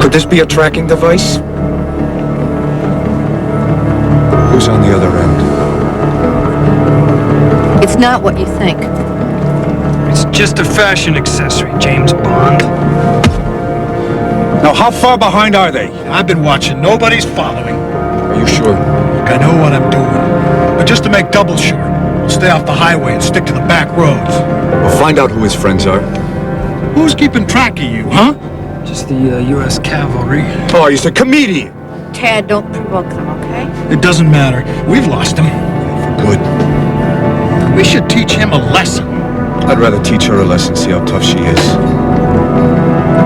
Could this be a tracking device? Who's on the other end? It's not what you think. It's just a fashion accessory, James Bond. Now, how far behind are they? I've been watching. Nobody's following. Are you sure? Look, I know what I'm doing. But just to make double sure, we'll stay off the highway and stick to the back roads. We'll find out who his friends are. Who's keeping track of you, huh? Just the U.S. Cavalry. Oh, he's a comedian. Tad, don't provoke them, okay? It doesn't matter. We've lost him. Good. We should teach him a lesson. I'd rather teach her a lesson, see how tough she is.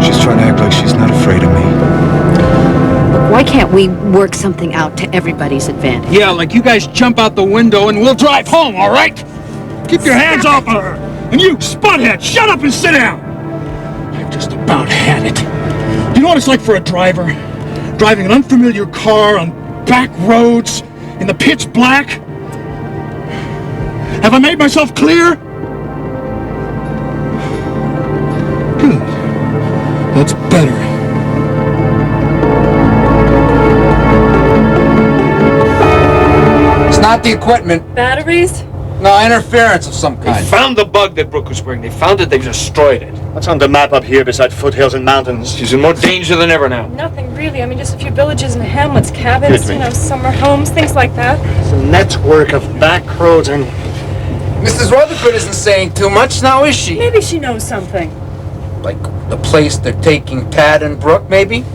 She's trying to act like she's not afraid of me. Why can't we work something out to everybody's advantage? Yeah, like you guys jump out the window and we'll drive home, all right? Keep your hands off of her. And you, Spudhead, shut up and sit down. I've just about had it. You know what it's like for a driver? Driving an unfamiliar car on back roads in the pitch black? Have I made myself clear? Good. That's better. It's not the equipment. Batteries? No, interference of some kind. They found the bug that Brooke was wearing. They found it, they destroyed it. What's on the map up here beside foothills and mountains? She's in more danger than ever now. Nothing really. I mean, just a few villages and hamlets, cabins, you know, summer homes, things like that. It's a network of back roads and... Mrs. Rutherford isn't saying too much now, is she? Maybe she knows something. Like the place they're taking Tad and Brooke, maybe?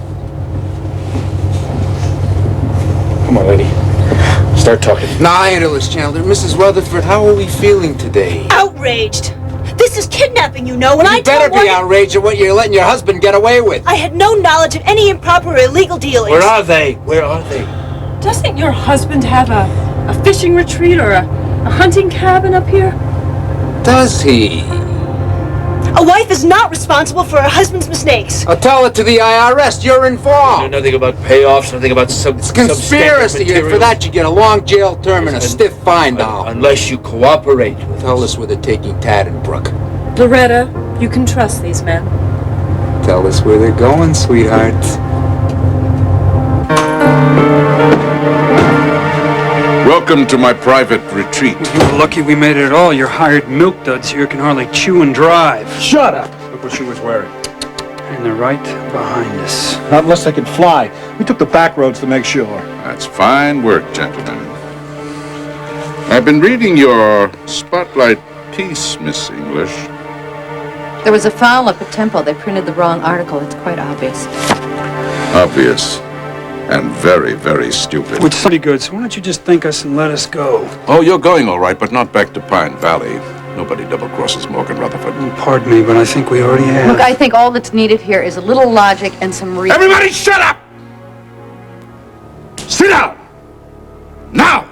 Come on, lady. Start talking. Nah, Annalise Chandler. Mrs. Rutherford, how are we feeling today? Outraged. This is kidnapping, you know, and I You better don't be outraged at what you're letting your husband get away with. I had no knowledge of any improper or illegal dealings. Where are they? Where are they? Doesn't your husband have a fishing retreat or a hunting cabin up here? Does he? A wife is not responsible for her husband's mistakes. I'll tell it to the IRS. You're You know involved. nothing about payoffs, nothing about It's conspiracy, and for that you get a long jail term and a stiff fine now. Unless you cooperate with Tell us where they're taking Tad and Brooke. Loretta, you can trust these men. Tell us where they're going, sweetheart. Welcome to my private retreat. You're lucky we made it at all. Your hired milk duds here can hardly chew and drive. Shut up. Look what she was wearing. And they're right behind us. Not unless they can fly. We took the back roads to make sure. That's fine work, gentlemen. I've been reading your spotlight piece, Miss English. There was a foul up at Temple. They printed the wrong article. It's quite obvious. Obvious. And very, very stupid. Which is pretty good, so why don't you just thank us and let us go? Oh, you're going all right, but not back to Pine Valley. Nobody double-crosses Morgan Rutherford. Pardon me, but I think we already have. Look, I think all that's needed here is a little logic and some reason. Everybody shut up! Sit down! Now!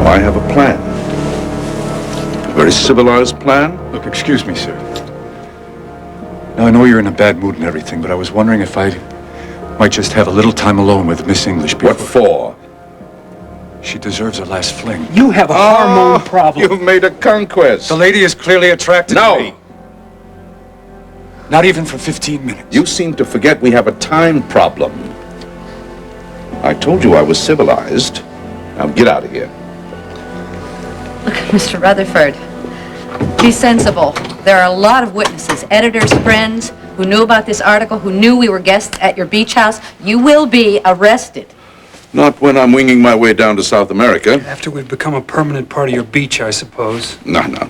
I have a plan. A very civilized plan. Look, excuse me, sir. Now, I know you're in a bad mood and everything, but I was wondering if I might just have a little time alone with Miss English before... What for? She deserves her last fling. You have a hormone problem. You've made a conquest. The lady is clearly attracted No. to me. Not even for 15 minutes. You seem to forget we have a time problem. I told you I was civilized. Now get out of here. Look, Mr. Rutherford, be sensible. There are a lot of witnesses, editors, friends, who knew about this article, who knew we were guests at your beach house. You will be arrested. Not when I'm winging my way down to South America. After we've become a permanent part of your beach, I suppose. No.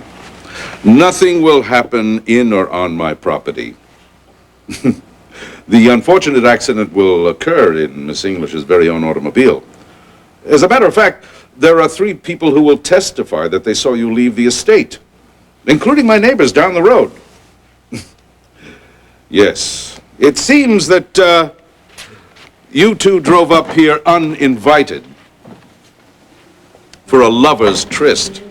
Nothing will happen in or on my property. The unfortunate accident will occur in Miss English's very own automobile. As a matter of fact, there are 3 people who will testify that they saw you leave the estate, including my neighbors down the road. Yes, it seems that you 2 drove up here uninvited for a lover's tryst.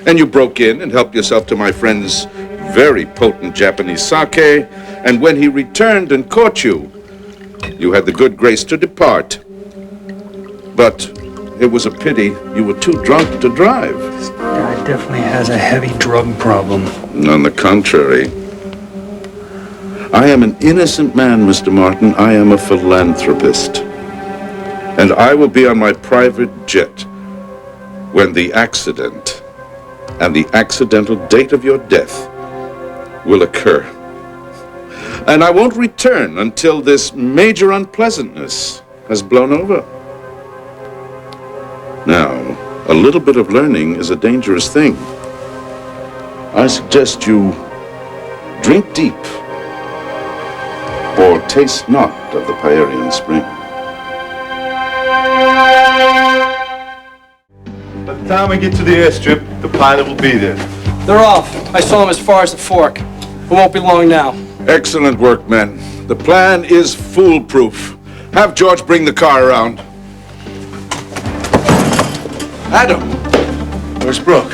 And you broke in and helped yourself to my friend's very potent Japanese sake, and when he returned and caught you, you had the good grace to depart. But it was a pity you were too drunk to drive. God definitely has a heavy drug problem. On the contrary, I am an innocent man, Mr. Martin. I am a philanthropist. And I will be on my private jet when the accident and the accidental date of your death will occur. And I won't return until this major unpleasantness has blown over. Now, a little bit of learning is a dangerous thing. I suggest you drink deep or taste not of the Pierian spring. By the time we get to the airstrip, the pilot will be there. They're off. I saw them as far as the fork. It won't be long now. Excellent work, men. The plan is foolproof. Have George bring the car around. Adam. Where's Brooke?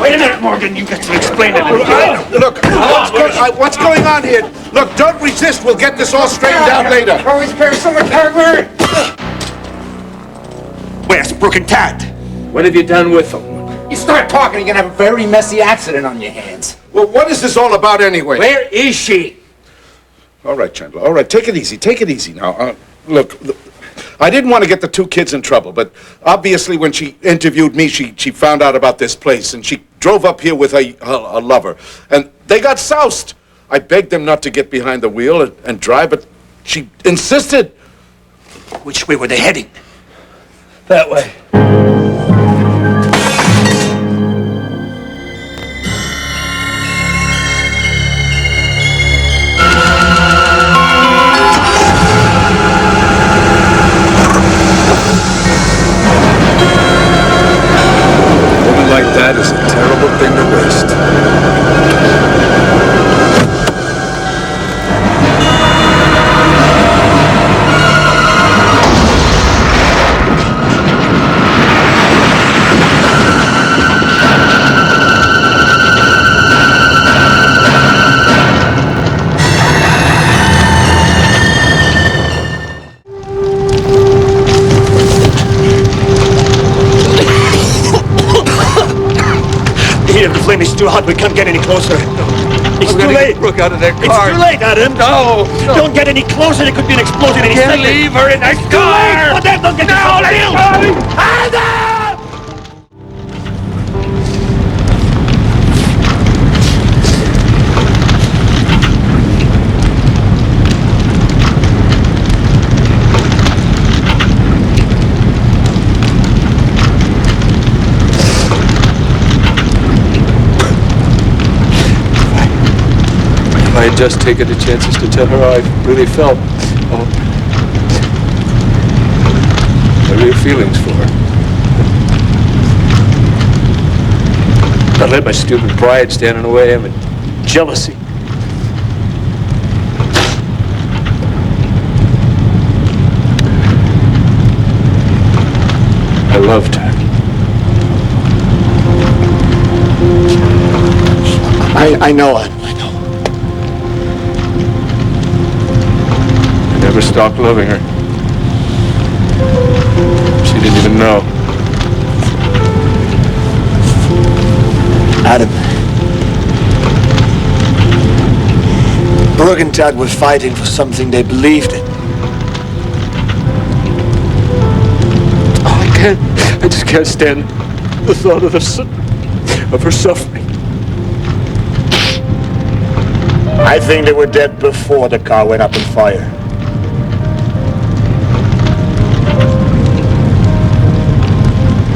Wait a minute, Morgan. You got to explain it. Look, what's going on here? Look, don't resist. We'll get this all straightened out later. Where's Brooke and Tad? What have you done with them? You start talking, you're gonna have a very messy accident on your hands. Well, what is this all about anyway? Where is she? All right, Chandler. All right, take it easy. Take it easy now. Look, I didn't want to get the two kids in trouble, but obviously when she interviewed me, she found out about this place, and she drove up here with a lover, and they got soused. I begged them not to get behind the wheel and drive, but she insisted. Which way were they heading? That way. A woman like that is a terrible thing to waste. The flame is too hot. We can't get any closer. It's too late. Brooke out of that It's car. too late, Adam. No. Don't get any closer. There could be an explosion any second. Leave her in that car. Well, then don't get yourself killed. Adam! I had just taken the chances to tell her how I really felt. Oh, my real feelings for her. I let my stupid pride stand in the way of it. Jealousy. I loved her. I know, Adam. I know. I never stopped loving her. She didn't even know. Adam. Brooke and Dad were fighting for something they believed in. Oh, I just can't stand the thought of her suffering. I think they were dead before the car went up in fire.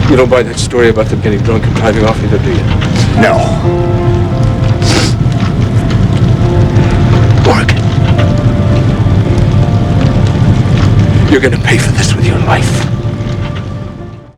You don't buy that story about them getting drunk and driving off either, do you? No. Morgan, you're gonna pay for this with your life.